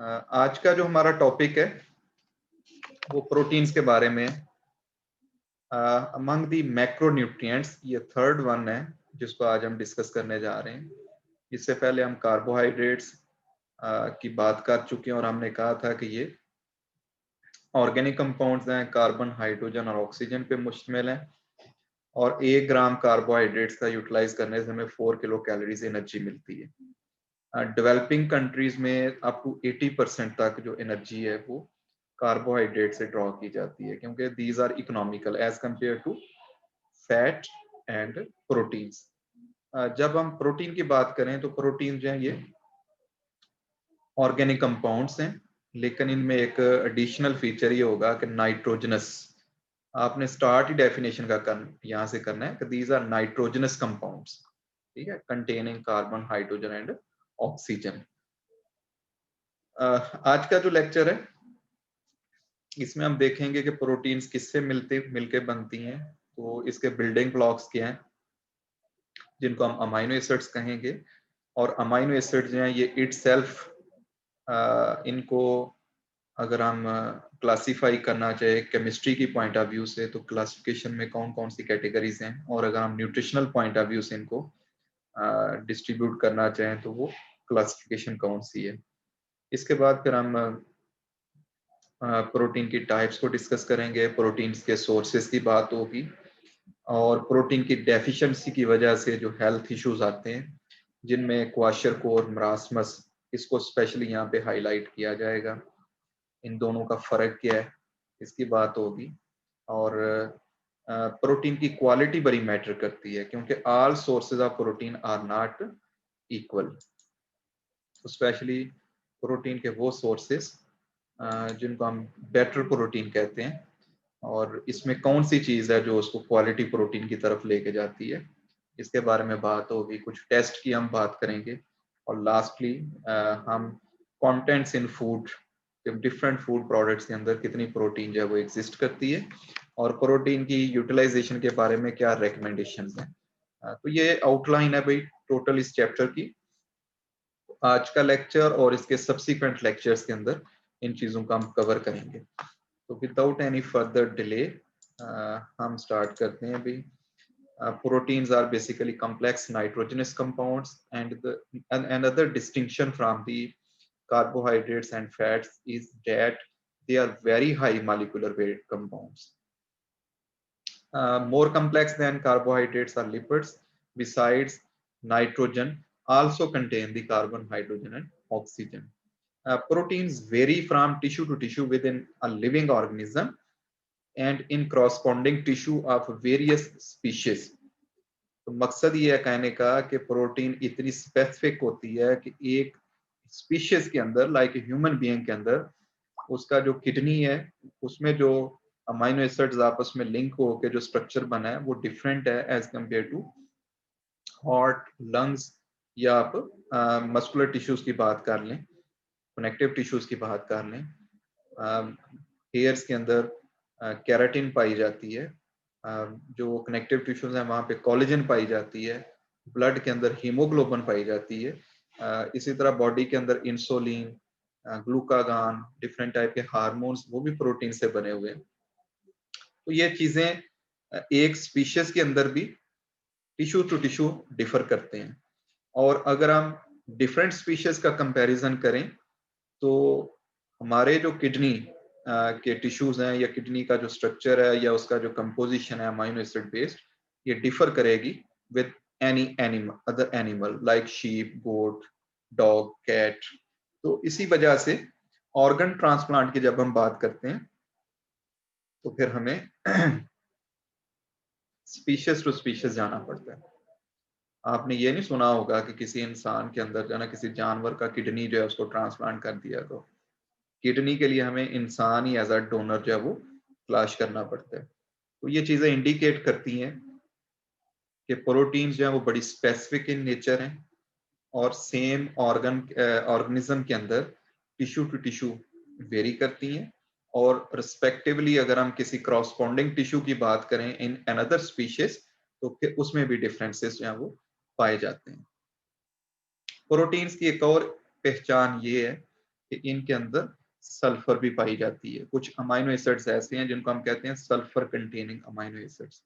आज का जो हमारा टॉपिक है वो प्रोटीन्स के बारे में। अमंग दी मैक्रोन्यूट्रिएंट्स ये थर्ड वन है जिसको आज हम डिस्कस करने जा रहे हैं। इससे पहले हम कार्बोहाइड्रेट्स की बात कर चुके हैं और हमने कहा था कि ये ऑर्गेनिक कंपाउंड्स हैं, कार्बन, हाइड्रोजन और ऑक्सीजन पे मुश्तमिल हैं और 1 ग्राम कार्बोहाइड्रेट्स का यूटिलाइज करने से हमें 4 किलो कैलोरीज एनर्जी मिलती है। डेवलपिंग कंट्रीज में अप टू 80% तक जो एनर्जी है वो कार्बोहाइड्रेट से ड्रॉ की जाती है, क्योंकि these are economical as compare to fat and proteins. जब हम प्रोटीन की बात करें तो प्रोटीन जो है ये ऑर्गेनिक कंपाउंड्स हैं, लेकिन इनमें एक एडिशनल फीचर ये होगा कि नाइट्रोजनस। आपने स्टार्ट ही डेफिनेशन का यहाँ से करना है कि दीज आर नाइट्रोजनस कंपाउंड्स, ठीक है, containing carbon, hydrogen and oxygen. आज का जो लेक्चर है इसमें हम देखेंगे कि प्रोटीन्स किससे मिलके बनती हैं, तो इसके बिल्डिंग ब्लॉक्स क्या हैं जिनको हम अमाइनो एसिड्स कहेंगे। और अमाइनो एसिड्स जो हैं ये इटसेल्फ इनको अगर हम क्लासिफाई करना चाहे केमिस्ट्री की पॉइंट ऑफ व्यू से तो क्लासिफिकेशन में कौन कौन सी कैटेगरीज हैं, और अगर हम न्यूट्रिशनल पॉइंट ऑफ व्यू से इनको डिस्ट्रीब्यूट करना चाहें तो वो क्लासिफिकेशन कौन सी है। इसके बाद फिर हम प्रोटीन की टाइप्स को डिस्कस करेंगे, प्रोटीन्स के सोर्सेज की बात होगी और प्रोटीन की डेफिशिएंसी की वजह से जो हेल्थ इश्यूज आते हैं जिनमें क्वाशरकोर, मरासमस, इसको स्पेशली यहाँ पे हाईलाइट किया जाएगा। इन दोनों का फर्क क्या है इसकी बात होगी। और प्रोटीन की क्वालिटी बड़ी मैटर करती है क्योंकि all sources of protein are not equal. Specially protein के वो सोर्सेज जिनको हम बेटर प्रोटीन कहते हैं, और इसमें कौन सी चीज है जो उसको क्वालिटी प्रोटीन की तरफ लेके जाती है, इसके बारे में बात होगी। कुछ टेस्ट की हम बात करेंगे और लास्टली हम कंटेंट्स इन फूड, डिफरेंट फूड प्रोडक्ट्स के अंदर कितनी प्रोटीन जो है वो एग्जिस्ट करती है और प्रोटीन की यूटिलाइजेशन के बारे में क्या रिकमेंडेशंस हैं। तो ये आउटलाइन है भाई टोटल इस चैप्टर की। आज का लेक्चर और इसके सब्सिक्वेंट लेक्चर्स के अंदर इन चीजों का हम कवर करेंगे। तो विदाउट एनी फर्दर डिले हम स्टार्ट करते हैं अभी। Proteins are basically complex nitrogenous compounds, and another distinction from the carbohydrates and fats is that they are very high molecular weight compounds. More complex than carbohydrates are lipids. Besides, nitrogen also contain the carbon, hydrogen, and oxygen. Proteins vary from tissue to tissue within a living organism and in corresponding tissue of various species. तो मकसद ये है कहने का कि protein इतनी specific होती है कि एक स्पीशीज के अंदर, लाइक ह्यूमन बीइंग के अंदर, उसका जो किडनी है उसमें जो अमाइनो एसिड्स आपस में लिंक होकर जो स्ट्रक्चर बना है वो डिफरेंट है as compare to heart, lungs, या आप मस्कुलर टिश्यूज की बात कर लें, कनेक्टिव टिश्यूज की बात कर लें। हेयर्स के अंदर केराटिन पाई जाती है, जो कनेक्टिव टिश्यूज हैं वहाँ पे कोलेजन पाई जाती है, ब्लड के अंदर हीमोग्लोबिन पाई जाती है। इसी तरह बॉडी के अंदर इंसुलिन, ग्लूकागान, डिफरेंट टाइप के हार्मोन्स वो भी प्रोटीन से बने हुए हैं। तो ये चीजें एक स्पीशीज के अंदर भी टिश्यू टू टिश्यू डिफर करते हैं। और अगर हम डिफरेंट स्पीशीज का कंपैरिजन करें तो हमारे जो किडनी के टिश्यूज हैं या किडनी का जो स्ट्रक्चर है या उसका जो कंपोजिशन है अमाइनो एसिड बेस्ड, ये डिफर करेगी with any animal, other animal like sheep, goat, dog, cat. तो इसी वजह से ऑर्गन ट्रांसप्लांट की जब हम बात करते हैं तो फिर हमें स्पीशीज टू स्पीशीज जाना पड़ता है। आपने ये नहीं सुना होगा कि किसी इंसान के अंदर जो है ना किसी जानवर का किडनी जो है उसको ट्रांसप्लांट कर दिया, तो किडनी के लिए हमें इंसान ही एज अ डोनर जो है वो तलाश करना पड़ता है। तो ये चीजें इंडिकेट करती हैं कि प्रोटीन्स जो है वो बड़ी स्पेसिफिक इन नेचर हैं और सेम ऑर्गेनिज्म के अंदर टिश्यू टू टिश्यू वेरी करती हैं, और रिस्पेक्टिवली अगर हम किसी क्रॉसपॉन्डिंग टिश्यू की बात करें इन अनदर स्पीशीज तो फिर उसमें भी डिफरेंसेस जो है वो पाए जाते हैं। प्रोटीन्स की एक और पहचान ये है कि इनके अंदर सल्फर भी पाई जाती है। कुछ अमाइनो एसिड्स ऐसे हैं जिनको हम कहते हैं sulphur containing amino acids.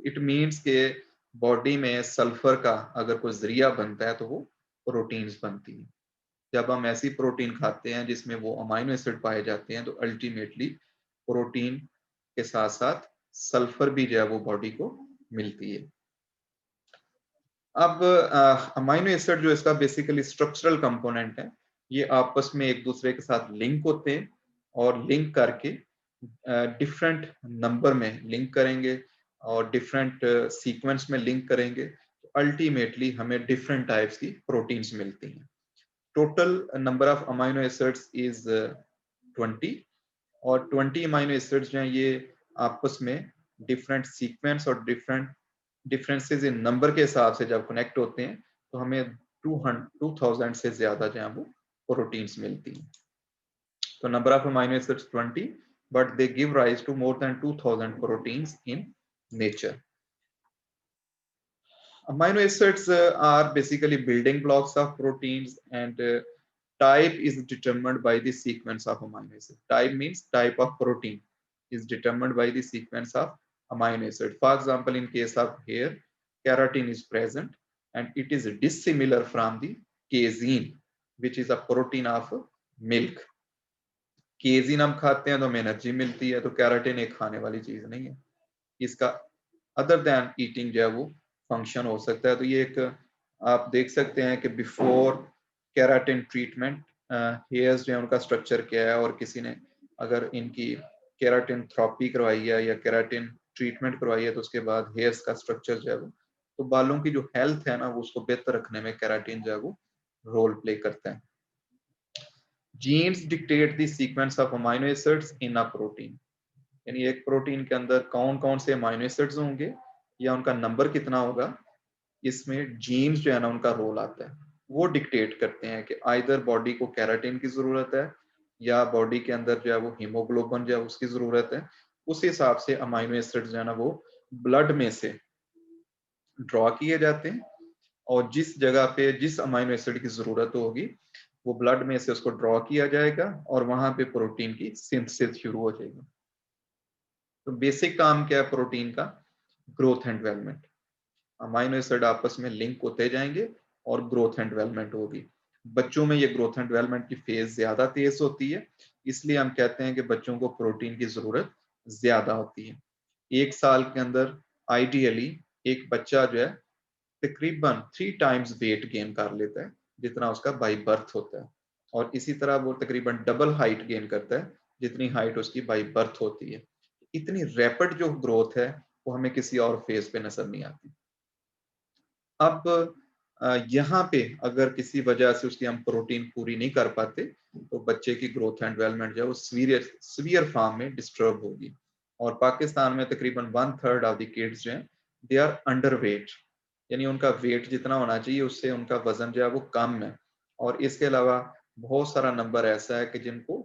It means के बॉडी में सल्फर का अगर कोई जरिया बनता है तो वो प्रोटीन्स बनती है। जब हम ऐसी प्रोटीन खाते हैं जिसमें वो अमाइनो एसिड पाए जाते हैं तो अल्टीमेटली प्रोटीन के साथ साथ सल्फर भी जो है वो बॉडी को मिलती है। अब अमाइनो एसिड जो इसका बेसिकली स्ट्रक्चरल कंपोनेंट है, ये आपस में एक दूसरे के साथ लिंक होते हैं और लिंक करके डिफरेंट नंबर में लिंक करेंगे और डिफरेंट सीक्वेंस में लिंक करेंगे तो अल्टीमेटली हमें डिफरेंट टाइप्स की प्रोटीन्स मिलती हैं। Total number of amino acids is 20 और 20 अमाइनो एसिड्स जो हैं ये आपस में डिफरेंट सीक्वेंस और डिफरेंट डिफरेंसेस इन नंबर के हिसाब से जब कनेक्ट होते हैं तो हमें 2000 से ज्यादा जो है वो प्रोटीन्स मिलती हैं। तो number of amino acids 20 but they give rise to more than 2000 proteins in nature. Amino acids are basically building blocks of proteins and type is determined by the sequence of amino acid. Type means type of protein is determined by the sequence of amino acid. For example, in case of hair, keratin is present and it is dissimilar from the casein, which is a protein of milk. Casein हम खाते हैं तो हमें energy मिलती है, तो keratin एक खाने वाली चीज नहीं है, इसका अदर दैन ईटिंग जो है वो फंक्शन हो सकता है। तो ये एक आप देख सकते हैं कि बिफोर कैराटिन ट्रीटमेंट हेयर्स जो है उनका स्ट्रक्चर क्या है, और किसी ने अगर इनकी कैराटिन थेरेपी करवाई है या कैराटिन ट्रीटमेंट करवाई है तो उसके बाद हेयर्स का स्ट्रक्चर जो है वो, तो बालों की जो हेल्थ है ना वो उसको बेहतर रखने में कैराटिन जो है वो रोल प्ले करता है। Genes dictate the sequence of amino acids in a protein, यानी एक प्रोटीन के अंदर कौन कौन से अमाइनो एसिड्स होंगे या उनका नंबर कितना होगा, इसमें जीन्स जो है ना उनका रोल आता है। वो डिक्टेट करते हैं कि आइदर बॉडी को कैराटिन की जरूरत है या बॉडी के अंदर जो है वो हीमोग्लोबिन जो है उसकी जरूरत है। उस हिसाब से अमाइनो एसिड्स जो है ना वो ब्लड में से ड्रॉ किए जाते हैं और जिस जगह पे जिस अमाइनो एसिड की जरूरत होगी वो ब्लड में से उसको ड्रॉ किया जाएगा और वहां पे प्रोटीन की सिंथेसिस शुरू हो जाएगी। तो बेसिक काम क्या है प्रोटीन का? Growth and development. Amino acid आपस में लिंक होते जाएंगे और ग्रोथ एंड डेवलपमेंट होगी। बच्चों में ये ग्रोथ एंड डेवलपमेंट की फेज ज्यादा तेज होती है, इसलिए हम कहते हैं कि बच्चों को प्रोटीन की जरूरत ज्यादा होती है। एक साल के अंदर आइडियली एक बच्चा जो है तकरीबन 3 टाइम्स वेट गेन कर लेता है जितना उसका बाई बर्थ होता है, और इसी तरह वो तकरीबन डबल हाइट गेन करता है जितनी हाइट उसकी बाई बर्थ होती है। इतनी रैपिड जो ग्रोथ है वो हमें किसी और फेज पे नजर नहीं आती। अब यहाँ पे अगर किसी वजह से उसकी हम प्रोटीन पूरी नहीं कर पाते तो बच्चे की ग्रोथ एंड डेवलपमेंट जो है वो सीवियर फॉर्म में डिस्टर्ब होगी। और पाकिस्तान में तकरीबन 1/3 ऑफ द किड्स जो हैं दे आर अंडर वेट, यानी उनका वेट जितना होना चाहिए उससे उनका वजन जो है वो कम है। और इसके अलावा बहुत सारा नंबर ऐसा है कि जिनको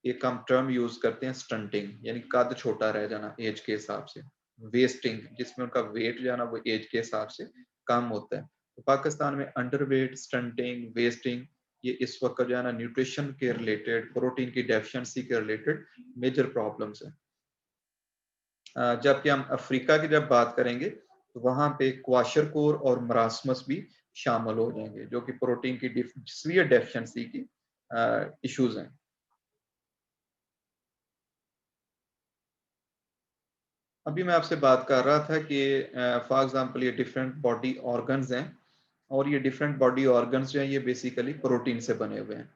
एक हम टर्म यूज करते हैं स्टंटिंग, यानी कद छोटा रह जाना एज के हिसाब से, वेस्टिंग जिसमें उनका वेट जो है ना वो एज के हिसाब से कम होता है। तो पाकिस्तान में अंडरवेट, स्टंटिंग, वेस्टिंग ये इस वक्त जो है ना न्यूट्रिशन के रिलेटेड, प्रोटीन की डेफिशिएंसी के रिलेटेड मेजर प्रॉब्लम्स है। जबकि हम अफ्रीका की जब बात करेंगे तो वहां पे क्वाशरकोर और मरासमस भी शामिल हो जाएंगे जो कि प्रोटीन की सीवियर डेफिशिएंसी की इश्यूज हैं। अभी मैं आपसे बात कर रहा था कि फॉर एग्जांपल ये डिफरेंट बॉडी ऑर्गन्स हैं और ये डिफरेंट बॉडी ऑर्गन्स जो हैं ये बेसिकली प्रोटीन से बने हुए हैं।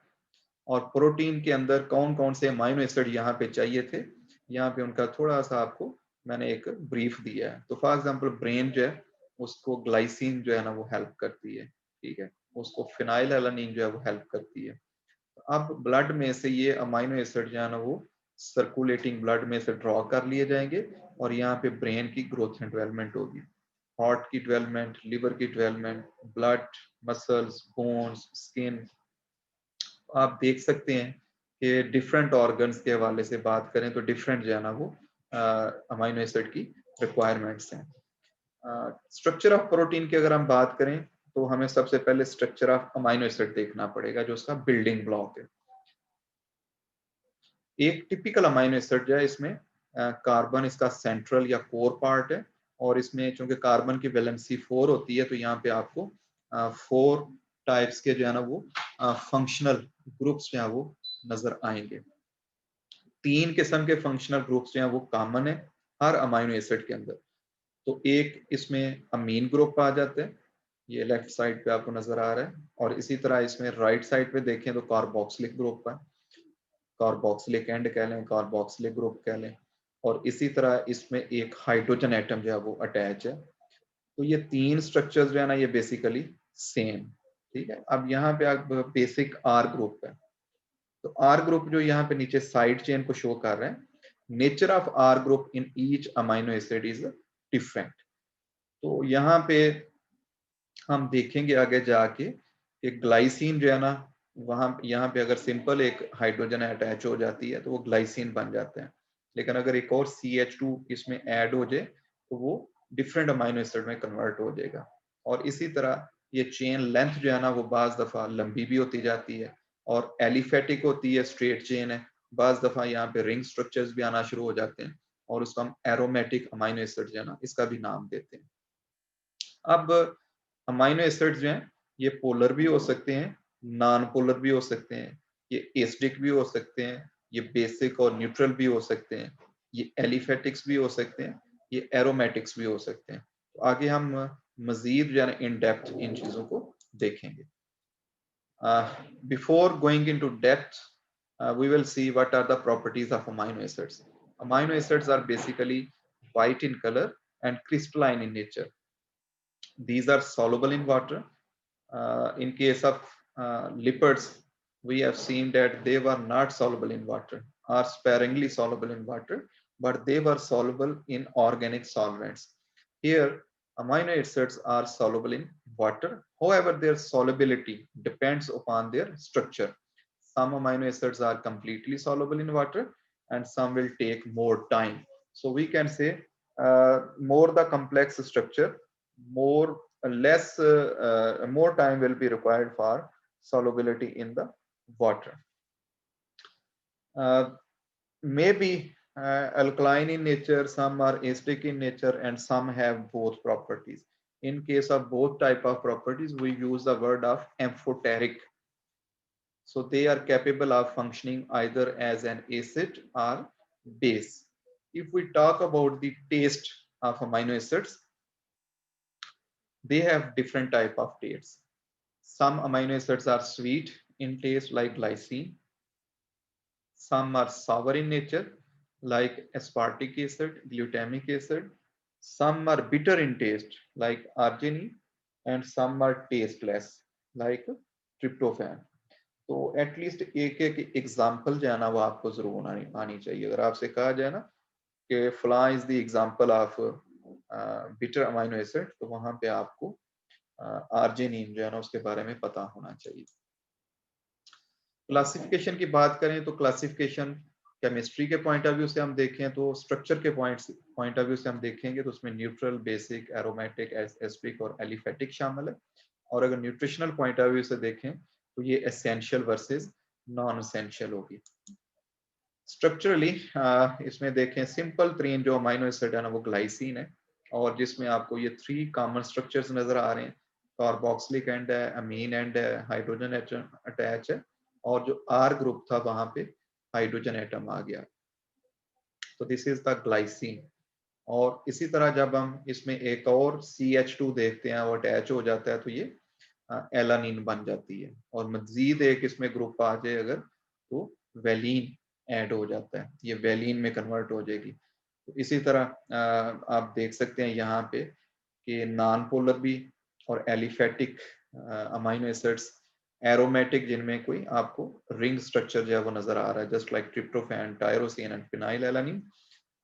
और प्रोटीन के अंदर कौन कौन से अमाइनो एसिड यहाँ पे चाहिए थे, यहाँ पे उनका थोड़ा सा आपको मैंने एक ब्रीफ दिया है। तो फॉर एग्जांपल ब्रेन जो है उसको ग्लाइसिन जो है ना वो हेल्प करती है, ठीक है, उसको फिनाइल एलानिन जो है वो हेल्प करती है। अब ब्लड में से ये अमाइनो एसिड जो है ना वो सर्कुलेटिंग ब्लड में से ड्रॉ कर लिए जाएंगे और यहाँ पे ब्रेन की ग्रोथ एंड डेवलपमेंट होगी, हार्ट की डेवलपमेंट, लिवर की development, blood, muscles, bones, skin. आप देख सकते हैं कि डिफरेंट ऑर्गन्स के हवाले से बात करें तो डिफरेंट जो है ना वो अमाइनो एसिड की रिक्वायरमेंट्स हैं। स्ट्रक्चर ऑफ प्रोटीन की अगर हम बात करें तो हमें सबसे पहले स्ट्रक्चर ऑफ अमाइनो एसिड देखना पड़ेगा जो उसका बिल्डिंग ब्लॉक है। एक टिपिकल अमाइनो एसिड जो है इसमें कार्बन इसका सेंट्रल या कोर पार्ट है, और इसमें चूंकि कार्बन की वैलेंसी 4 होती है तो यहाँ पे आपको 4 टाइप्स के जो है ना वो फंक्शनल ग्रुप्स जो है वो नजर आएंगे। 3 किस्म के फंक्शनल ग्रुप्स जो हैं वो कॉमन है हर अमाइनो एसिड के अंदर। तो एक इसमें अमीन ग्रुप आ जाते हैं, ये लेफ्ट साइड पे आपको नजर आ रहा है, और इसी तरह इसमें राइट साइड पे देखें तो कार्बोक्सिलिक ग्रुप है, कार्बोक्सिलिक एंड कह लें, कार्बोक्सिलिक ग्रुप कह लें, और इसी तरह इसमें एक हाइड्रोजन एटम जो है वो अटैच है। तो ये 3 स्ट्रक्चर्स जो है ना ये बेसिकली सेम, ठीक है। अब यहाँ पे आप बेसिक आर ग्रुप है, तो आर ग्रुप जो यहाँ पे नीचे साइड चेन को शो कर रहे हैं, nature of R group in each amino acid is different. तो यहाँ पे हम देखेंगे आगे जाके कि ग्लाइसिन जो है ना, वहां यहाँ पे अगर सिंपल एक हाइड्रोजन अटैच हो जाती है तो वो ग्लाइसिन बन जाते हैं, लेकिन अगर एक और CH2 इसमें ऐड हो जाए तो वो डिफरेंट अमाइनो एसिड में कन्वर्ट हो जाएगा। और इसी तरह ये चेन लेंथ जो है ना वो बाज दफा लंबी भी होती जाती है और एलिफेटिक होती है, स्ट्रेट चेन है, बाज दफा यहाँ पे रिंग स्ट्रक्चर्स भी आना शुरू हो जाते हैं, और उसको हम एरोमेटिक अमाइनो एसिड जो है ना इसका भी नाम देते हैं। अब अमाइनो एसिड्स जो हैं ये पोलर भी हो सकते हैं, नॉन पोलर भी हो सकते हैं, ये एसिडिक भी हो सकते हैं, ये बेसिक और न्यूट्रल भी हो सकते हैं, ये एलिफेटिक्स भी हो सकते हैं, ये एरोमेटिक्स भी हो सकते हैं। तो आगे हम मजीद जो है इन डेप्थ इन चीजों को देखेंगे। Before going into depth, we will see what are the properties of amino acids. Amino acids are basically white in color and crystalline in nature. These are soluble in water. In case of lipids, we have seen that they were not soluble in water, or sparingly soluble in water, but they were soluble in organic solvents. Here, amino acids are soluble in water. However, their solubility depends upon their structure. Some amino acids are completely soluble in water, and some will take more time. So we can say more the complex structure, more more time will be required for solubility in the water. Maybe alkaline in nature, some are acidic in nature, and some have both properties. In case of both type of properties, we use the word of amphoteric. So they are capable of functioning either as an acid or base. If we talk about the taste of amino acids, they have different type of tastes. Some amino acids are sweet in taste like glycine. Some are sour in nature like aspartic acid, glutamic acid. Some are bitter in taste like arginine, and some are tasteless like tryptophan. तो at least एक एक example जो है ना वो आपको जरूर आनी चाहिए। अगर आपसे कहा जाए ना कि फला is the example of bitter amino acid, तो वहां पे आपको आर्जिनिन जो है ना उसके बारे में पता होना चाहिए। क्लासिफिकेशन की बात करें तो क्लासिफिकेशन केमिस्ट्री के पॉइंट ऑफ व्यू से हम देखें तो स्ट्रक्चर के पॉइंट ऑफ व्यू से हम देखेंगे तो उसमें न्यूट्रल, बेसिक, एरोमेटिक, एसिडिक और एलिफेटिक शामिल है। और अगर न्यूट्रिशनल पॉइंट ऑफ व्यू से देखें तो ये एसेंशियल वर्सेस नॉन एसेंशियल होगी। स्ट्रक्चरली इसमें देखें सिंपल 3 जो अमाइनो एसिड है ना वो ग्लाइसिन है, और जिसमें आपको ये 3 कॉमन स्ट्रक्चर्स नजर आ रहे हैं, कार्बोक्सिलिक एंड है, अमीन एंड है, हाइड्रोजन अटैच है, और जो आर ग्रुप था वहां पे हाइड्रोजन एटम आ गया। तो दिस इज द ग्लाइसिन। और इसी तरह जब हम इसमें एक और CH2 देखते हैं वो अटैच हो जाता है तो ये एलानिन बन जाती है, और मजीद एक इसमें ग्रुप आ जाए अगर तो वेलिन ऐड हो जाता है, ये वेलिन में कन्वर्ट हो जाएगी। तो इसी तरह आप देख सकते हैं यहाँ पे कि नॉन पोलर भी और एलिफेटिक अमाइनो एसिड्स, एरोमेटिक जिनमें कोई आपको रिंग स्ट्रक्चर जो है वो नजर आ रहा है just like tryptophan, tyrosine and phenyl alanine.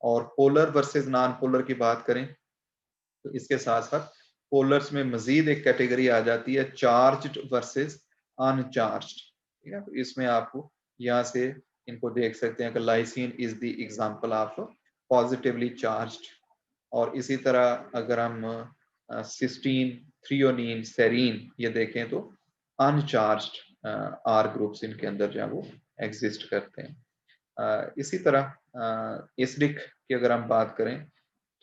और पोलर वर्सेस नॉन पोलर की बात करें तो इसके साथ साथ पोलर्स में मजीद एक कैटेगरी आ जाती है चार्ज्ड वर्सेस अनचार्ज्ड, ठीक है। तो इसमें आपको यहाँ से इनको देख सकते हैं कि lysine is the example of positively charged. और इसी तरह अगर हम सिस्टीन थ्रियोनीन, सेरीन, ये देखें तो अनचार्ज्ड आर ग्रुप्स इनके अंदर जो है वो एग्जिस्ट करते हैं। इसी तरह एसिडिक की अगर हम बात करें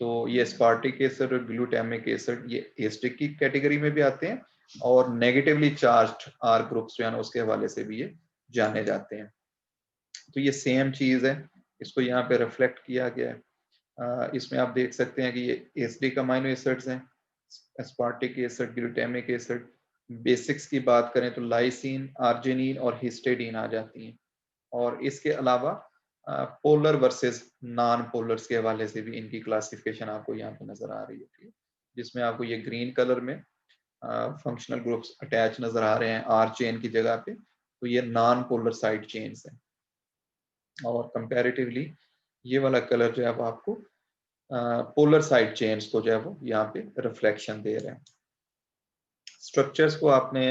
तो ये स्पार्टिक एसिड और ग्लूटामिक एसिड ये एसिडिक की कैटेगरी में भी आते हैं और नेगेटिवली चार्ज्ड आर ग्रुप्स जो है ना उसके हवाले से भी ये जाने जाते हैं। तो ये सेम चीज है, इसको यहाँ पे रिफ्लेक्ट किया गया है। इसमें आप देख सकते हैं कि ये एसिडिक अमाइनो एसिड्स हैं, aspartic acid, glutamic acid. Basics की बात करें तो लाइसिन, आर्जिनिन और हिस्टेडीन आ जाती हैं। और इसके अलावा पोलर वर्सेस नॉन पोलर्स के हवाले से भी इनकी क्लासिफिकेशन आपको यहाँ पे नजर आ रही होती है, जिसमें आपको ये ग्रीन कलर में फंक्शनल ग्रुप्स अटैच नजर आ रहे हैं आर चेन की जगह पे, तो ये नॉन पोलर साइड चेन्स हैं। और कंपैरेटिवली ये वाला कलर जो है वो आपको पोलर साइड चेन्स को जो है वो यहाँ पे रिफ्लेक्शन दे रहे हैं। स्ट्रक्चर्स को आपने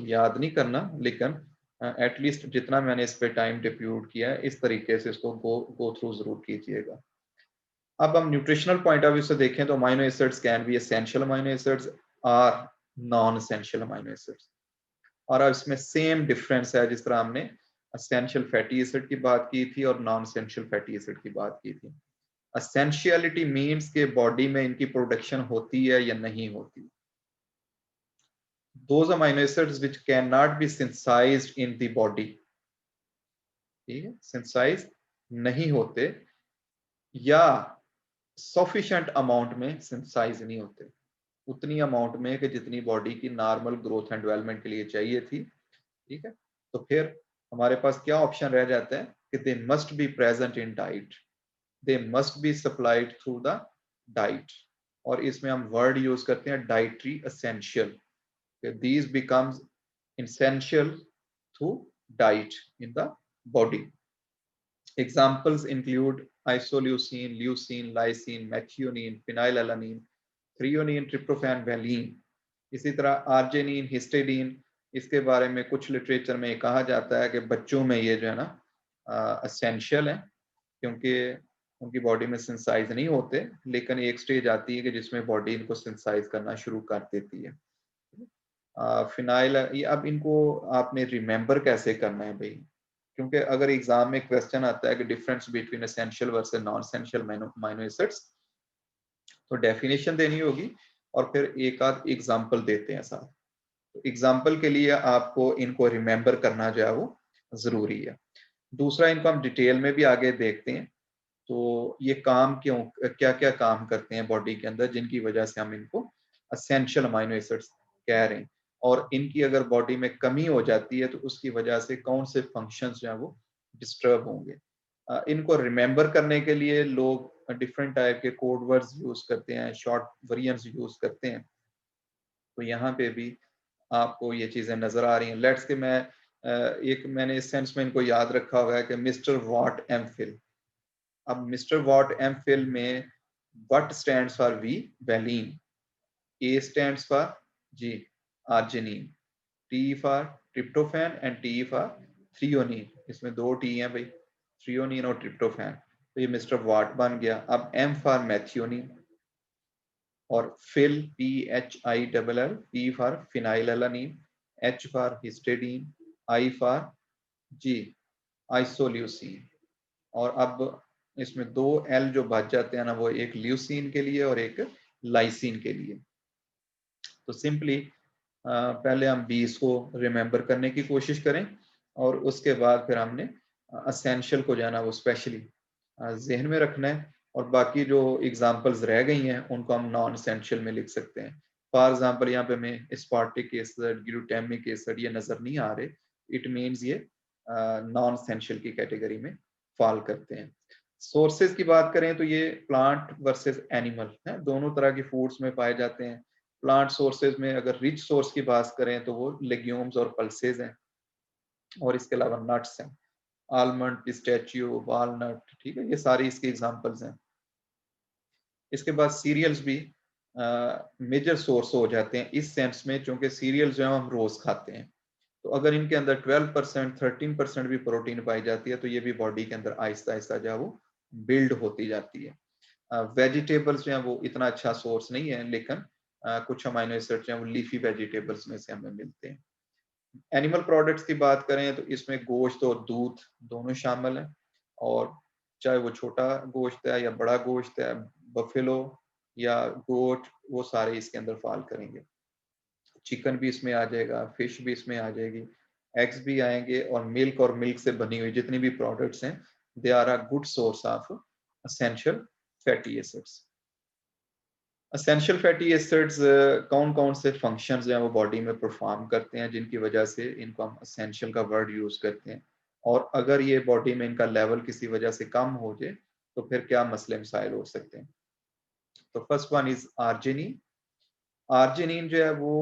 याद नहीं करना, लेकिन एटलीस्ट जितना मैंने इस पे टाइम डिप्यूट किया है इस तरीके से इसको गो थ्रू जरूर कीजिएगा। अब हम न्यूट्रिशनल पॉइंट ऑफ व्यू से देखें तो amino acids can be essential amino acids और नॉन एसेंशियल अमाइनो एसिड्स। और अब इसमें सेम डिफरेंस है जिस तरह हमने एसेंशियल फैटी एसिड की बात की थी और नॉन एसेंशियल फैटी एसिड की बात की थी। एसेंशियलिटी मीन्स के बॉडी में इनकी प्रोडक्शन होती है या नहीं होती। Those amino acids which cannot be synthesized in the body, ठीक है, सिंथेसाइज नहीं होते या सफिशिएंट अमाउंट में सिंथेसाइज नहीं होते, उतनी अमाउंट में कि जितनी बॉडी की नॉर्मल ग्रोथ एंड डेवलपमेंट के लिए चाहिए थी, ठीक है, तो फिर हमारे पास क्या ऑप्शन रह जाता है कि they must be present in diet, they must be supplied through the diet. और इसमें हम वर्ड यूज करते हैं dietary essential, these becomes essential through diet in the body. Examples include isoleucine, leucine, lysine, methionine, phenylalanine, threonine, tryptophan, valine। इसी तरह arginine, हिस्टेडीन, इसके बारे में कुछ लिटरेचर में कहा जाता है कि बच्चों में ये जो है ना एसेंशियल है, क्योंकि उनकी बॉडी में सिंथेसाइज नहीं होते, लेकिन एक स्टेज आती है कि जिसमें बॉडी इनको सिंथेसाइज करना शुरू कर देती है। फिनाइल, ये अब इनको आपने रिमेंबर कैसे करना है भाई, क्योंकि अगर एग्जाम में क्वेश्चन आता है कि difference between essential versus non essential amino acids, तो डेफिनेशन देनी होगी और फिर एक आध एग्जांपल देते हैं साथ। तो एग्जांपल के लिए आपको इनको रिमेंबर करना जो है वो जरूरी है। दूसरा, इनको हम डिटेल में भी आगे देखते हैं, तो ये काम क्यों, क्या क्या काम करते हैं बॉडी के अंदर जिनकी वजह से हम इनको एसेंशियल अमाइनो एसिड्स कह रहे हैं, और इनकी अगर बॉडी में कमी हो जाती है तो उसकी वजह से कौन से फंक्शंस जो है वो डिस्टर्ब होंगे। इनको रिमेंबर करने के लिए लोग डिफरेंट टाइप के कोड वर्ड्स यूज करते हैं, शॉर्ट वेरिएंट्स यूज करते हैं। तो यहाँ पे भी आपको ये चीजें नजर आ रही हैं। लेट्स के मैं एक मैंने इस सेंस में इनको याद रखा हुआ है कि मिस्टर वॉट एम फिल। अब मिस्टर वॉट एम फिल में what stands for V, valine, A stands for G, arginine, T for tryptophan and T for threonine. इसमें दो टी हैं भाई, थ्रियोनिन और ट्रिप्टोफैन, तो ये मिस्टर वॉट बन गया। अब एम फॉर मैथियोनिन और phil, P H I double L, P for phenylalanine, H for histidine, I for G, isoleucine. और अब इसमें दो एल जो बच जाते हैं ना, वो एक ल्यूसीन के लिए और एक लाइसिन के लिए। तो सिंपली पहले हम 20 को रिमेंबर करने की कोशिश करें और उसके बाद फिर हमने असेंशियल को जाना वो स्पेशली जहन में रखना है, और बाकी जो एग्जांपल्स रह गई हैं उनको हम नॉन एसेंशियल में लिख सकते हैं। फॉर एग्जांपल यहाँ पे हमें एस्पार्टिक एसिड, ग्लूटामिक एसिड ये नजर नहीं आ रहे, इट मींस ये नॉन एसेंशियल की कैटेगरी में फॉल करते हैं। सोर्सेज की बात करें तो ये प्लांट वर्सेस एनिमल है, दोनों तरह की फूड्स में पाए जाते हैं। प्लांट सोर्सेज में अगर रिच सोर्स की बात करें तो वो लेग्यूम्स और पल्सेज हैं, और इसके अलावा नट्स हैं, आलमंड, पिस्टैचियो, वालनट, ठीक है, ये सारी इसके एग्जांपल्स हैं। इसके बाद सीरियल्स भी मेजर सोर्स हो जाते हैं इस सेंस में, क्योंकि सीरियल्स जो है हम रोज खाते हैं, तो अगर इनके अंदर 12%, 13% भी प्रोटीन पाई जाती है तो ये भी बॉडी के अंदर आहिस्ता आहिस्ता जो है वो बिल्ड होती जाती है। वेजिटेबल्स जो है वो इतना अच्छा सोर्स नहीं है, लेकिन कुछ अमाइनो एसिड्स हैं वो लीफी वेजिटेबल्स में से हमें मिलते हैं। एनिमल प्रोडक्ट्स की बात करें तो इसमें गोश्त और दूध दोनों शामिल हैं, और चाहे वो छोटा गोश्त है या बड़ा गोश्त है, बफेलो या गोट, वो सारे इसके अंदर फॉल करेंगे। चिकन भी इसमें आ जाएगा, फिश भी इसमें आ जाएगी, एग्स भी आएंगे, और मिल्क से बनी हुई जितनी भी प्रोडक्ट्स हैं, they are a good source of essential fatty acids. Essential fatty acids कौन कौन से फंक्शंस हैं वो बॉडी में परफॉर्म करते हैं, जिनकी वजह से इनको हम असेंशियल का वर्ड यूज करते हैं, और अगर ये बॉडी में इनका लेवल किसी वजह से कम हो जाए तो फिर क्या मसले मसाइल हो सकते हैं। तो first one is arginine. Arginine जो है वो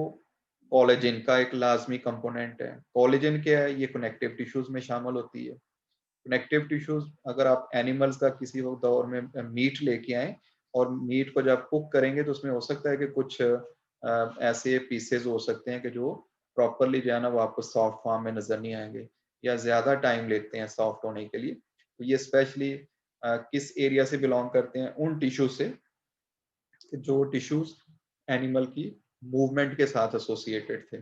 कोलेजन का एक लाजमी कंपोनेंट है। कोलेजन क्या है, ये कनेक्टिव टिश्यूज में शामिल होती है। कनेक्टिव टिश्यूज, अगर आप एनिमल्स का किसी वक्त दौर में मीट लेके आए और मीट को जब कुक करेंगे तो उसमें हो सकता है कि कुछ ऐसे पीसेज हो सकते हैं कि जो प्रॉपरली जो है ना वो आपको सॉफ्ट फॉर्म में नजर नहीं आएंगे, या ज्यादा टाइम लेते हैं सॉफ्ट होने के लिए। तो ये स्पेशली किस एरिया से बिलोंग करते हैं, उन टिश्यू से जो टिश्यूज एनिमल की मूवमेंट के साथ एसोसिएटेड थे।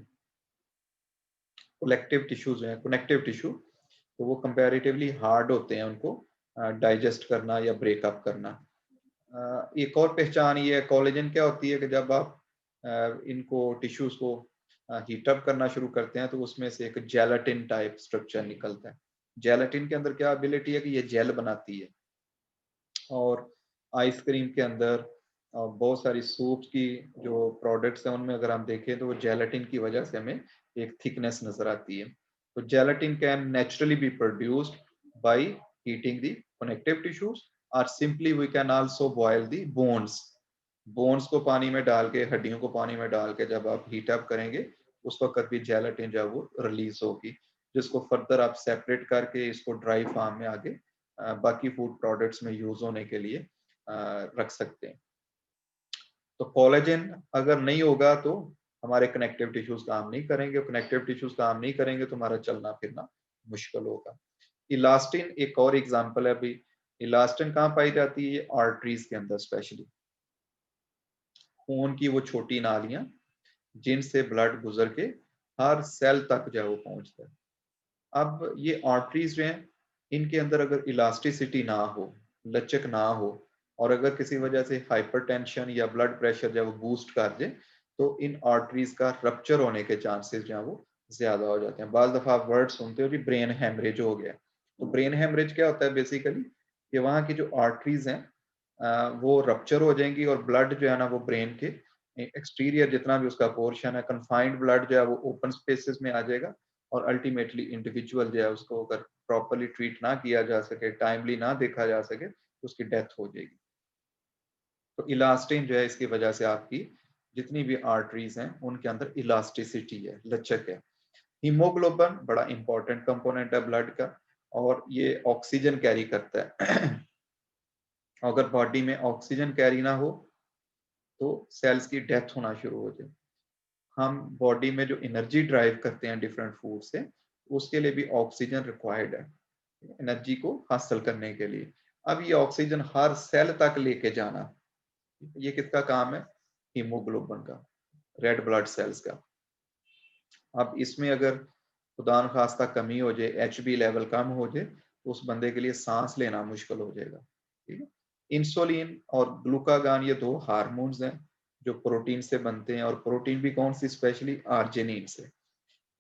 कलेक्टिव टिश्यूज हैं, कनेक्टिव टिश्यू, तो वो कंपैरेटिवली हार्ड होते हैं उनको डाइजेस्ट करना या ब्रेकअप करना। एक और पहचान ये है, कोलेजन क्या होती है कि जब आप इनको टिश्यूज को हीट अप करना शुरू करते हैं तो उसमें से एक जेलाटिन टाइप स्ट्रक्चर निकलता है। जेलाटिन के अंदर क्या एबिलिटी है कि ये जेल बनाती है, और आइसक्रीम के अंदर और बहुत सारी सूप्स की जो प्रोडक्ट्स हैं उनमें अगर हम देखें तो वो जेलाटिन की वजह से हमें एक थिकनेस नजर आती है। तो gelatin can naturally be produced by heating the connective tissues, और simply we can also boil the bones. Bones को पानी में डाल के, हड्डियों को पानी में डाल के जब आप हीट अप करेंगे उस वक्त भी जेलाटिन जो है वो रिलीज होगी, जिसको फर्दर आप सेपरेट करके इसको ड्राई फार्म में आगे बाकी फूड प्रोडक्ट्स में यूज होने के लिए रख सकते हैं। तो कोलेजन अगर नहीं होगा तो हमारे कनेक्टिव टिश्यूज काम नहीं करेंगे, कनेक्टिव टिश्यूज काम नहीं करेंगे तो हमारा चलना फिरना मुश्किल होगा। इलास्टिन एक और एग्जांपल है। अभी इलास्टिन कहाँ पाई जाती है? आर्टरीज के अंदर, स्पेशली खून की वो छोटी नालियां जिनसे ब्लड गुजर के हर सेल तक जो है वो पहुंचता है। अब ये आर्टरीज जो हैं, इनके अंदर अगर इलास्टिसिटी ना हो, लचक ना हो, और अगर किसी वजह से हाइपरटेंशन या ब्लड प्रेशर जब वो बूस्ट कर दे तो इन आर्टरीज का रप्चर होने के चांसेस जो है वो ज्यादा हो जाते हैं। बाज दफा आप वर्ड सुनते हो कि ब्रेन हेमरेज हो गया। तो ब्रेन हेमरेज क्या होता है बेसिकली, कि वहाँ की जो आर्टरीज हैं वो रप्चर हो जाएंगी, और ब्लड जो है ना वो ब्रेन के एक्सटीरियर जितना भी उसका पोर्शन है, कंफाइंड ब्लड जो है वो ओपन स्पेसेस में आ जाएगा, और अल्टीमेटली इंडिविजुअल जो है उसको अगर प्रॉपरली ट्रीट ना किया जा सके, टाइमली ना देखा जा सके, तो उसकी डेथ हो जाएगी। तो इलास्टिन जो है इसकी वजह से आपकी जितनी भी आर्टरीज हैं उनके अंदर इलास्टिसिटी है, लचक है। हीमोग्लोबिन बड़ा इंपॉर्टेंट कंपोनेंट है ब्लड का, और ये ऑक्सीजन कैरी करता है। अगर बॉडी में ऑक्सीजन कैरी ना हो तो सेल्स की डेथ होना शुरू हो जाए। हम बॉडी में जो एनर्जी ड्राइव करते हैं डिफरेंट फूड से, उसके लिए भी ऑक्सीजन रिक्वायर्ड है एनर्जी को हासिल करने के लिए। अब ये ऑक्सीजन हर सेल तक लेके जाना, ये किसका काम है? हीमोग्लोबिन का, रेड ब्लड सेल्स का। अब इसमें अगर खुदा न खास्ता कमी हो जाए, एचबी लेवल कम हो जाए, तो उस बंदे के लिए सांस लेना मुश्किल हो जाएगा। ठीक है। इंसुलिन और ग्लूकागान ये दो हार्मोन्स हैं जो प्रोटीन से बनते हैं, और प्रोटीन भी कौन सी? स्पेशली आर्जिनिन से।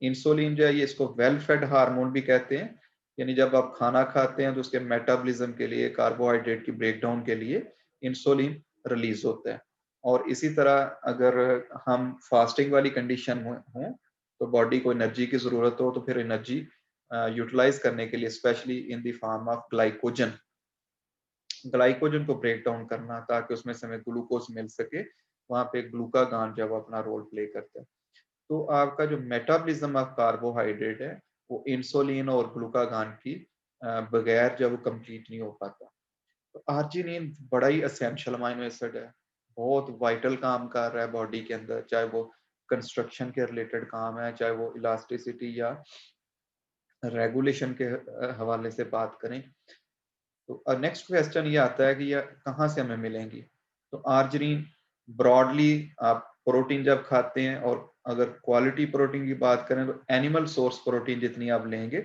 इंसुलिन जो है ये इसको वेल फेड हार्मोन भी कहते हैं, यानी जब आप खाना खाते हैं तो उसके मेटाबॉलिज्म के लिए, कार्बोहाइड्रेट की ब्रेकडाउन के लिए इंसुलिन रिलीज होता है। और इसी तरह अगर हम फास्टिंग वाली कंडीशन हो तो बॉडी को एनर्जी की जरूरत हो, तो फिर एनर्जी यूटिलाइज करने के लिए specially in the form of glycogen, glycogen को ब्रेक डाउन करना ताकि उसमें से हमें ग्लूकोज मिल सके, वहां पे ग्लूकागान जब अपना रोल प्ले करता है। तो आपका जो मेटाबॉलिज्म ऑफ कार्बोहाइड्रेट है वो इंसुलिन और ग्लूकागान की बगैर जब वो कंप्लीट नहीं हो पाता। तो आर्जिनिन बड़ा ही असेंशियल अमाइनो एसिड है, बहुत वाइटल काम कर रहा है बॉडी के अंदर, चाहे वो कंस्ट्रक्शन के रिलेटेड काम है, चाहे वो इलास्टिसिटी या रेगुलेशन के हवाले से बात करें। तो नेक्स्ट क्वेश्चन ये आता है कि ये कहाँ से हमें मिलेंगी? तो आर्जिनिन ब्रॉडली आप प्रोटीन जब खाते हैं, और अगर क्वालिटी प्रोटीन की बात करें तो एनिमल सोर्स प्रोटीन जितनी आप लेंगे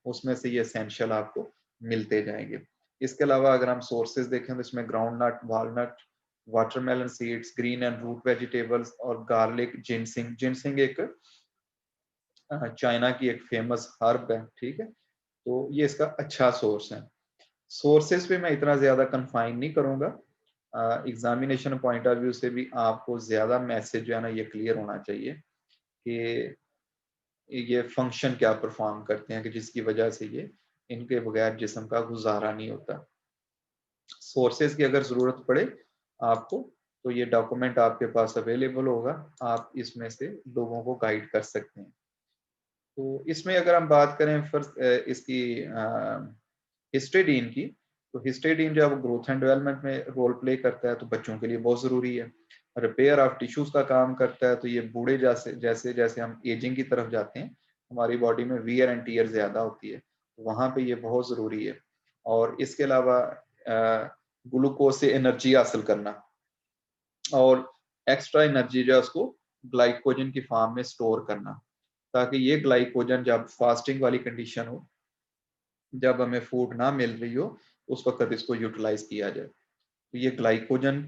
उसमें से ये एसेंशियल आपको मिलते जाएंगे। इसके अलावा अगर हम सोर्सेज देखें तो इसमें ground nut, walnut, watermelon seeds, green and root vegetables और गार्लिक, जिनसिंग। जिनसिंग एक चाइना की एक फेमस हर्ब है, ठीक है, तो ये इसका अच्छा सोर्स है। सोर्सेस पे मैं इतना ज्यादा कन्फाइन नहीं करूंगा, एग्जामिनेशन पॉइंट ऑफ व्यू से भी आपको ज्यादा मैसेज जो है ना ये क्लियर होना चाहिए कि ये फंक्शन क्या परफॉर्म करते हैं कि जिसकी वजह से ये इनके बगैर जिस्म का गुजारा नहीं होता। सोर्सेज की अगर जरूरत पड़े आपको तो ये डॉक्यूमेंट आपके पास अवेलेबल होगा, आप इसमें से लोगों को गाइड कर सकते हैं। तो इसमें अगर हम बात करें फर्स्ट इसकी हिस्टिडीन की, तो हिस्टिडीन जब ग्रोथ एंड डेवलपमेंट में रोल प्ले करता है तो बच्चों के लिए बहुत जरूरी है। रिपेयर ऑफ टिश्यूज का काम करता है, तो ये बूढ़े जैसे जैसे जैसे हम एजिंग की तरफ जाते हैं हमारी बॉडी में वियर एंड टीयर ज्यादा होती है, तो वहां पे ये बहुत जरूरी है। और इसके अलावा ग्लूकोज से एनर्जी हासिल करना और एक्स्ट्रा एनर्जी जो है उसको ग्लाइकोजन की फॉर्म में स्टोर करना, ताकि ये ग्लाइकोजन जब फास्टिंग वाली कंडीशन हो, जब हमें फूड ना मिल रही हो, उस वक्त इसको यूटिलाइज किया जाए। तो ये ग्लाइकोजन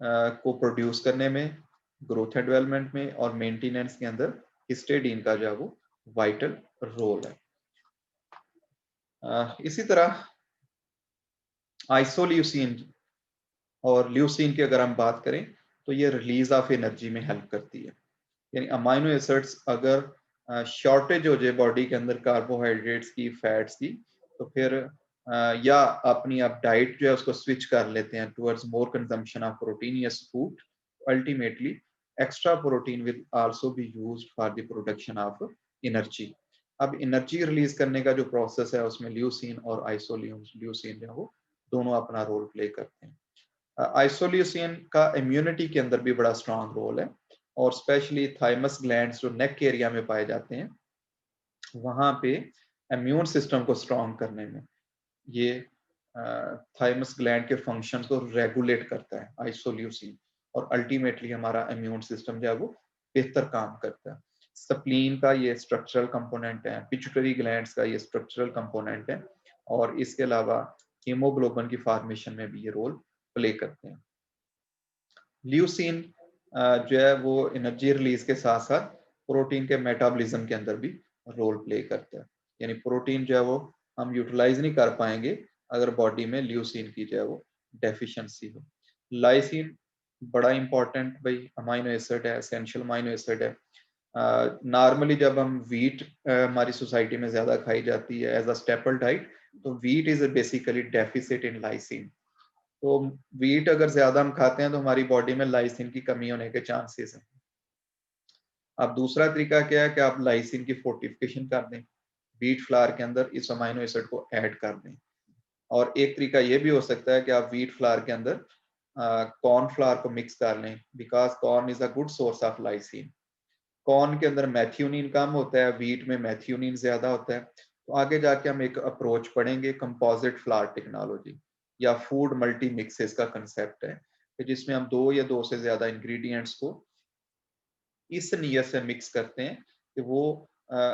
को प्रोड्यूस करने में, ग्रोथ एंड डेवलपमेंट में और मेंटेनेंस के अंदर हिस्टिडीन का जो है वो वाइटल रोल है। इसी तरह आइसोल्यूसिन और ल्यूसिन की अगर हम बात करें तो ये रिलीज ऑफ एनर्जी में हेल्प करती है। यानी अमाइनो एसिड्स अगर शॉर्टेज हो जाए बॉडी के अंदर कार्बोहाइड्रेट्स की, फैट्स की, तो फिर या अपनी आप डाइट जो है उसको स्विच कर लेते हैं towards more consumption of proteinaceous food, ultimately extra protein will also be used for the production of energy. अब एनर्जी रिलीज करने का जो प्रोसेस है उसमें ल्यूसिन और आइसोल्यूसिन जो है वो दोनों अपना रोल प्ले करते हैं। आइसोल्यूसिन का इम्यूनिटी के अंदर भी बड़ा स्ट्रांग रोल है, और स्पेशली थाइमस ग्लैंड्स जो नेक एरिया में पाए जाते हैं वहां पे इम्यून सिस्टम को स्ट्रांग करने में ये थाइमस ग्लैंड के फंक्शन को रेगुलेट करता है आइसोल्यूसिन, और अल्टीमेटली हमारा इम्यून सिस्टम जो है वो बेहतर काम करता है। स्प्लीन का ये स्ट्रक्चरल कंपोनेंट है, पिट्यूटरी ग्लैंड्स का ये स्ट्रक्चरल कंपोनेंट है, और इसके अलावा हीमोग्लोबिन की फॉर्मेशन में भी ये रोल प्ले करते हैं। ल्यूसीन जो है वो एनर्जी रिलीज के साथ साथ प्रोटीन के मेटाबॉलिज्म के अंदर भी रोल प्ले करता है। यानी प्रोटीन जो है वो हम यूटिलाइज नहीं कर पाएंगे अगर बॉडी में ल्यूसीन की जो है वो डेफिशिएंसी हो। लाइसिन बड़ा इंपॉर्टेंट भाई अमाइनो एसिड है, एसेंशियल अमाइनो एसिड है। नॉर्मली जब हम वीट हमारी सोसाइटी में ज्यादा खाई जाती है एज अ स्टेपल डाइट, तो wheat is basically deficit in lysine. तो वीट अगर ज्यादा हम खाते हैं तो हमारी बॉडी में लाइसिन की कमी होने के चांसेस हैं। अब दूसरा तरीका क्या है कि आप लाइसिन की फोर्टिफिकेशन कर दें, व्हीट फ्लावर के अंदर इस अमाइनो एसिड को ऐड कर दें। और एक तरीका ये भी हो सकता है कि आप व्हीट फ्लावर के अंदर कॉर्न फ्लावर को मिक्स कर लें, because corn is a good source of lysine. Corn के अंदर मैथ्यूनिन कम होता है, व्हीट में मैथ्यूनिन ज्यादा होता है। तो आगे जाके हम एक अप्रोच पढ़ेंगे कंपोजिट फ्लावर टेक्नोलॉजी या फूड मल्टी मिक्सेस का कंसेप्ट है, कि जिसमें हम दो या दो से ज्यादा इंग्रेडिएंट्स को इस नियत से मिक्स करते हैं कि वो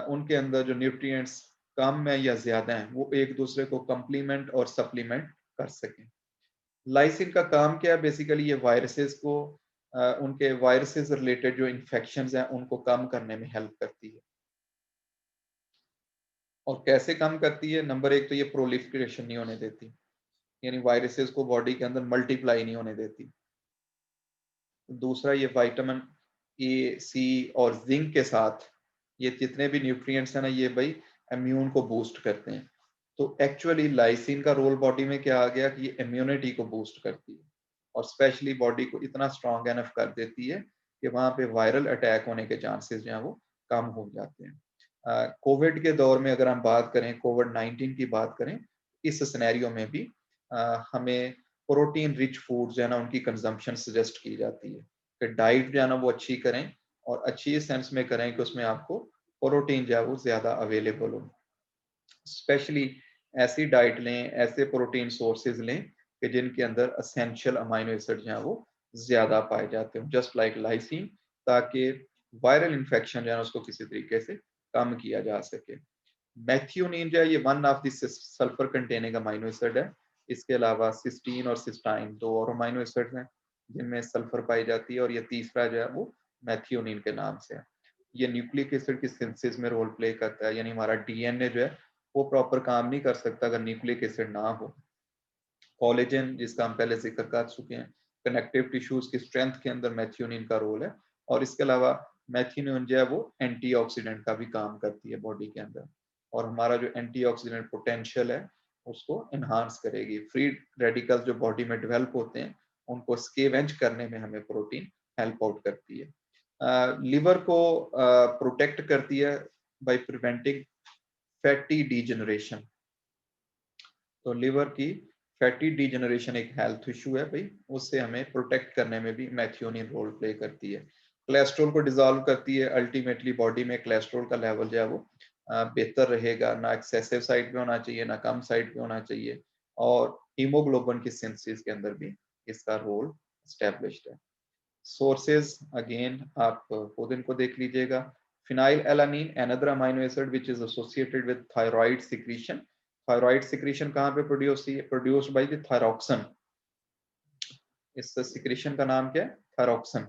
उनके अंदर जो न्यूट्रिएंट्स कम है या ज्यादा है वो एक दूसरे को कंप्लीमेंट और सप्लीमेंट कर सकें। लाइसिन का काम क्या है, बेसिकली ये वायरसेस को उनके वायरसेस रिलेटेड जो इन्फेक्शंस हैं उनको कम करने में हेल्प करती है। और कैसे कम करती है? नंबर एक तो ये प्रोलिफरेशन नहीं होने देती, यानी वायरसेस को बॉडी के अंदर मल्टीप्लाई नहीं होने देती। दूसरा ये विटामिन ए, सी और जिंक के साथ ये जितने भी न्यूट्रिएंट्स हैं ना ये भाई इम्यून को बूस्ट करते हैं। तो एक्चुअली लाइसिन का रोल बॉडी में क्या आ गया कि ये इम्यूनिटी को बूस्ट करती है, और स्पेशली बॉडी को इतना स्ट्रॉन्ग एनफ कर देती है कि वहां पे वायरल अटैक होने के चांसेस जो है वो कम हो जाते हैं। कोविड के दौर में अगर हम बात करें, कोविड-19 की बात करें, इस सिनेरियो में भी हमें प्रोटीन रिच फूड जो है ना उनकी कंजम्पशन सजेस्ट की जाती है कि डाइट जो है ना वो अच्छी करें, और अच्छी सेंस में करें कि उसमें आपको प्रोटीन जो है वो ज्यादा अवेलेबल हो। स्पेशली ऐसी डाइट लें, ऐसे प्रोटीन सोर्सेज लें कि जिनके अंदर असेंशियल अमाइनो एसिड जो है वो ज्यादा पाए जाते हैं, जस्ट लाइक लाइसिन ताकि वायरल इन्फेक्शन जो है उसको किसी तरीके से कम किया जा सके। मैथियोनिन जो है ये one of the sulphur containing amino acid है। इसके अलावा सिस्टीन और सिस्टाइन दो और अमाइनो एसिड्स हैं जिनमें सल्फर पाई जाती है, और ये तीसरा जो है वो मैथियोनिन के नाम से है। ये न्यूक्लिक एसिड की सिंथेसिस में रोल प्ले करता है, यानी हमारा डीएनए जो है वो प्रॉपर काम नहीं कर सकता अगर न्यूक्लिक एसिड ना हो। कोलेजन जिसका हम पहले जिक्र कर चुके हैं, कनेक्टिव टिश्यूज की स्ट्रेंथ के अंदर मैथियोनिन का रोल है। और इसके अलावा मैथियोनिन जो है वो एंटीऑक्सीडेंट का भी काम करती है बॉडी के अंदर, और हमारा जो एंटीऑक्सीडेंट पोटेंशियल है उसको एनहांस करेगी। फ्री रेडिकल्स जो बॉडी में डेवलप होते हैं उनको स्केवेंज करने में हमें प्रोटीन हेल्प आउट करती है। लिवर को प्रोटेक्ट करती है बाय प्रिवेंटिंग फैटी डीजनरेशन। तो लिवर की फैटी डीजनरेशन एक हेल्थ इशू है भाई, उससे हमें प्रोटेक्ट करने में भी मैथियोनिन रोल प्ले करती है। कोलेस्ट्रॉल को डिसॉल्व करती है, अल्टीमेटली बॉडी में कोलेस्ट्रॉल का लेवल जो है वो बेहतर रहेगा, ना एक्सेसिव साइड पे होना चाहिए ना कम साइड पे होना चाहिए। और हीमोग्लोबिन की सिंथेसिस के अंदर भी इसका रोल एस्टेब्लिश्ड है। सोर्सेज अगेन आप खुद इनको देख लीजिएगा। Phenyl alanine another amino acid which is associated with thyroid secretion. Thyroid secretion कहाँ पे प्रोड्यूस्ड बाय द थायरॉक्सिन। इस सिक्रीशन का नाम क्या है? थायरॉक्सिन।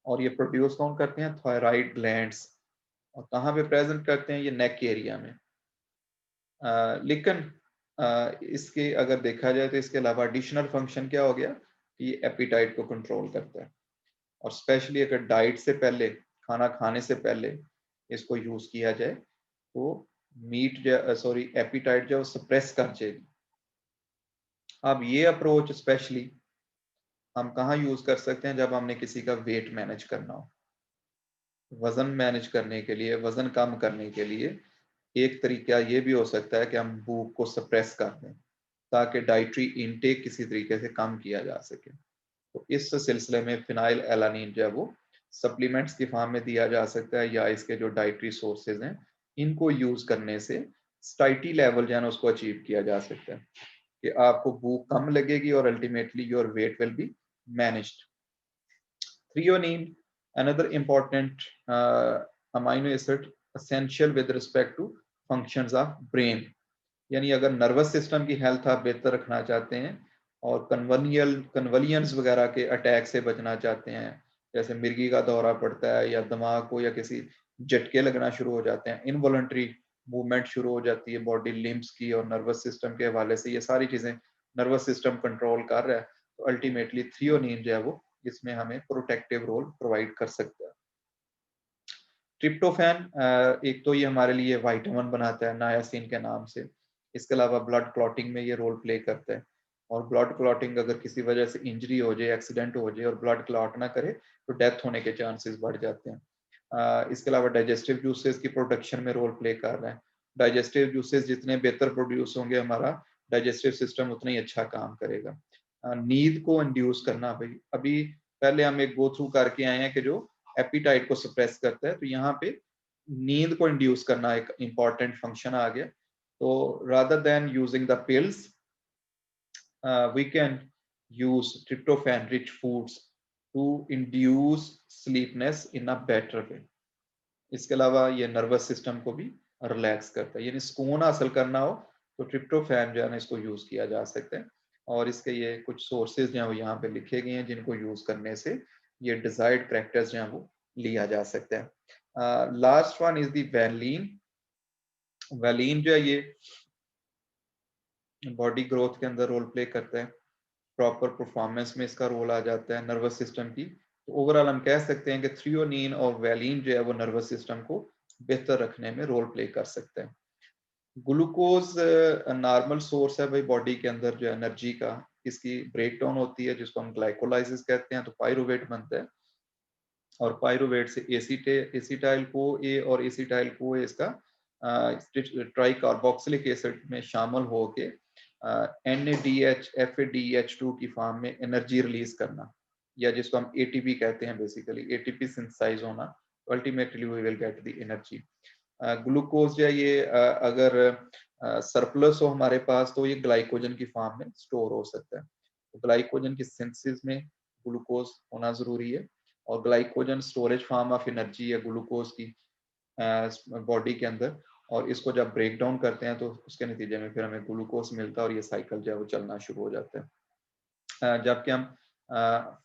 और ये प्रोड्यूस कौन करते हैं? Thyroid glands. और कहाँ पे प्रेजेंट करते हैं? ये नेक एरिया में। लेकिन इसके अगर देखा जाए तो इसके अलावा एडिशनल फंक्शन क्या हो गया कि ये एपिटाइट को कंट्रोल करता है, और स्पेशली अगर डाइट से पहले, खाना खाने से पहले इसको यूज किया जाए तो मीट जो सॉरी एपिटाइट जो सप्रेस कर जाएगी। अब ये अप्रोच स्पेशली हम कहाँ यूज कर सकते हैं? जब हमने किसी का वेट मैनेज करना हो, वजन मैनेज करने के लिए, वजन कम करने के लिए एक तरीका ये भी हो सकता है कि हम भूख को सप्रेस कर दें ताकि डाइटरी इनटेक किसी तरीके से कम किया जा सके। तो इस सिलसिले में फिनाइल एलानिन जो है वो सप्लीमेंट्स की फॉर्म में दिया जा सकता है, या इसके जो डाइटरी सोर्सेज हैं इनको यूज करने से स्टाइटी लेवल जो है ना उसको अचीव किया जा सकता है कि आपको भूख कम लगेगी और ultimately your weight will be managed. Threonine, another important amino acid essential with respect to functions of brain। यानी अगर नर्वस सिस्टम की हेल्थ आप बेहतर रखना चाहते हैं और कन्वलियंस वगैरह के अटैक से बचना चाहते हैं, जैसे मिर्गी का दौरा पड़ता है या दिमाग को या किसी झटके लगना शुरू हो जाते हैं, इनवॉलंटरी मूवमेंट शुरू हो जाती है बॉडी लिम्स की, और नर्वस सिस्टम के हवाले से ये सारी चीजें नर्वस सिस्टम कंट्रोल कर रहा है, तो अल्टीमेटली थ्रियोनिन जो है वो इसमें हमें प्रोटेक्टिव रोल प्रोवाइड कर सकता है। ट्रिप्टोफैन एक तो ये हमारे लिए विटामिन बनाता है नायासिन के नाम से, इसके अलावा ब्लड क्लॉटिंग में ये रोल प्ले करता है, और ब्लड क्लॉटिंग अगर किसी वजह से इंजरी हो जाए, एक्सीडेंट हो जाए और ब्लड क्लॉट ना करे तो डेथ होने के चांसेस बढ़ जाते हैं। इसके अलावा डाइजेस्टिव जूसेस की प्रोडक्शन में रोल प्ले कर रहा है। डाइजेस्टिव जूसेस जितने बेहतर प्रोड्यूस होंगे हमारा डाइजेस्टिव सिस्टम उतना ही अच्छा काम करेगा। नींद को इंड्यूस करना, भाई अभी पहले हम एक गो थ्रू करके आए हैं कि जो एपिटाइट को सप्रेस करता है, तो यहाँ पे नींद को इंड्यूस करना एक इंपॉर्टेंट फंक्शन आ गया। तो rather than using the pills we can use tryptophan rich foods to induce sleepiness in a better way. इसके अलावा ये नर्वस सिस्टम को भी रिलैक्स करता है, यानी सुकून हासिल करना हो तो ट्रिप्टोफैन जो है ना इसको यूज किया जा सकता है। और इसके ये कुछ सोर्सेज जो है वो यहाँ पे लिखे गए हैं जिनको यूज करने से ये डिजायर्ड कैरेक्टर्स जो है वो लिया जा सकता है। Last one is the valine. Valine जो है ये बॉडी ग्रोथ के अंदर रोल प्ले करता है, प्रॉपर परफॉर्मेंस में इसका रोल आ जाता है नर्वस सिस्टम की। तो ओवरऑल हम कह सकते हैं कि थ्रियोनिन और वैलीन जो है वो नर्वस सिस्टम को बेहतर रखने में रोल प्ले कर सकते हैं। ग्लूकोज नॉर्मल सोर्स है भाई बॉडी के अंदर जो एनर्जी का, इसकी ब्रेक डाउन होती है जिसको हम ग्लाइकोलाइसिस कहते हैं, तो पायरुवेट बनता है, और पायरुवेट से एसिटाइल को ए और एसिटाइल को ए इसका ट्राई कार्बोक्सिलिक एसिड में शामिल होके NADH FADH2 की फॉर्म में एनर्जी रिलीज करना, या जिसको हम ATP कहते हैं, बेसिकली ATP सिंथेसाइज होना, ultimately we will get the energy. Glucose जो है ये अगर सरप्लस हो हमारे पास तो ये ग्लाइकोजन की फॉर्म में स्टोर हो सकता है। तो ग्लाइकोजन की सिंथेसिस में ग्लूकोज होना जरूरी है। और glycogen storage form of energy है ग्लूकोज की बॉडी के अंदर, और इसको जब ब्रेक डाउन करते हैं तो उसके नतीजे में फिर हमें ग्लूकोज मिलता है और ये साइकिल जो है वो चलना शुरू हो जाता है। जबकि हम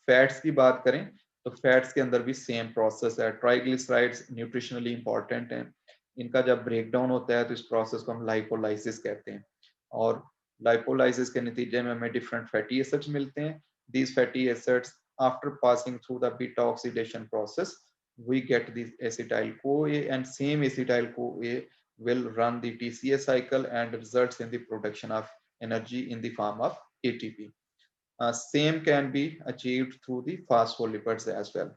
फैट्स की बात करें तो फैट्स के अंदर भी सेम प्रोसेस है। ट्राइग्लिसराइड्स न्यूट्रिशनली इंपॉर्टेंट हैं, इनका जब ब्रेक डाउन होता है तो इस प्रोसेस को हम लाइपोलाइसिस कहते हैं, और लाइपोलाइसिस के नतीजे में हमें डिफरेंट फैटी एसिड्स मिलते हैं। These fatty acids after passing through the beta oxidation process we get this acetyl CoA, and same acetyl CoA will run the TCA cycle and results in the production of energy in the form of ATP. Same can be achieved through the phospholipids as well.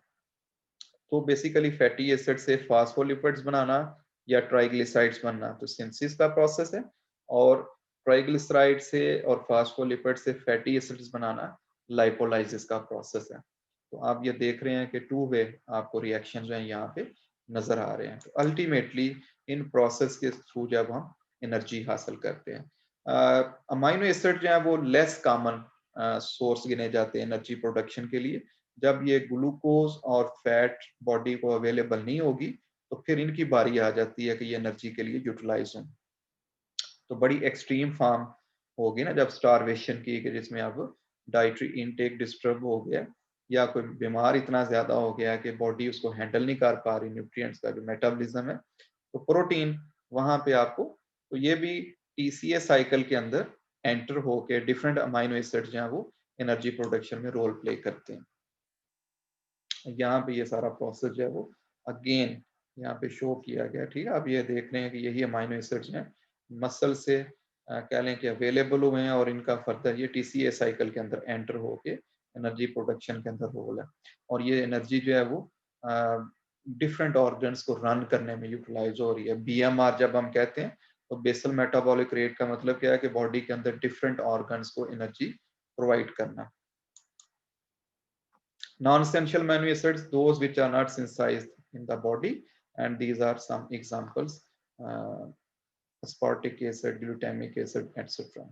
तो basically fatty acid से phospholipids बनाना या triglycerides बनना तो synthesis का process है, और triglyceride से और फास्फोलिपिड से फैटी एसिड्स बनाना लाइपोलाइसिस का प्रोसेस है। तो आप ये देख रहे हैं कि टू वे आपको रिएक्शन जो है यहाँ पे नजर आ रहे हैं। तो अल्टीमेटली इन प्रोसेस के थ्रू जब हम एनर्जी हासिल करते हैं, अमाइनो एसिड जो है वो लेस कॉमन सोर्स गिने जाते हैं एनर्जी प्रोडक्शन के लिए। जब ये ग्लूकोज और फैट बॉडी को अवेलेबल नहीं होगी तो फिर इनकी बारी आ जाती है कि ये एनर्जी के लिए यूटिलाइज हो। तो बड़ी एक्सट्रीम फॉर्म होगी ना जब स्टारवेशन की, कि जिसमें अब डाइटरी इनटेक डिस्टर्ब हो गया या कोई बीमार इतना ज्यादा हो गया कि बॉडी उसको हैंडल नहीं कर पा रही, न्यूट्रिएंट्स का जो मेटाबॉलिज्म है, तो प्रोटीन वहां पे आपको, तो ये भी टीसीए साइकिल के अंदर एंटर होके डिफरेंट अमाइनो एसिड्स जो है वो एनर्जी प्रोडक्शन में रोल प्ले करते हैं। यहाँ पे ये सारा प्रोसेस जो है वो अगेन यहाँ पे शो किया गया। ठीक है, आप ये देख रहे हैं कि यही अमाइनो एसिड्स हैं मसल से कह लें कि अवेलेबल हुए हैं, और इनका फर्दर ये टीसीए साइकिल के अंदर एंटर होके एनर्जी प्रोडक्शन के अंदर रोल है, और ये एनर्जी जो है वो डिफरेंट ऑर्गन्स को रन करने में यूटिलाइज हो रही है। बीएमआर जब हम कहते हैं तो बेसल मेटाबॉलिक रेट का मतलब क्या है कि बॉडी के अंदर डिफरेंट ऑर्गन्स को एनर्जी प्रोवाइड करना। Non-essential amino acids, those which are not synthesized in the body, and these are some examples: aspartic acid, glutamic acid, etc.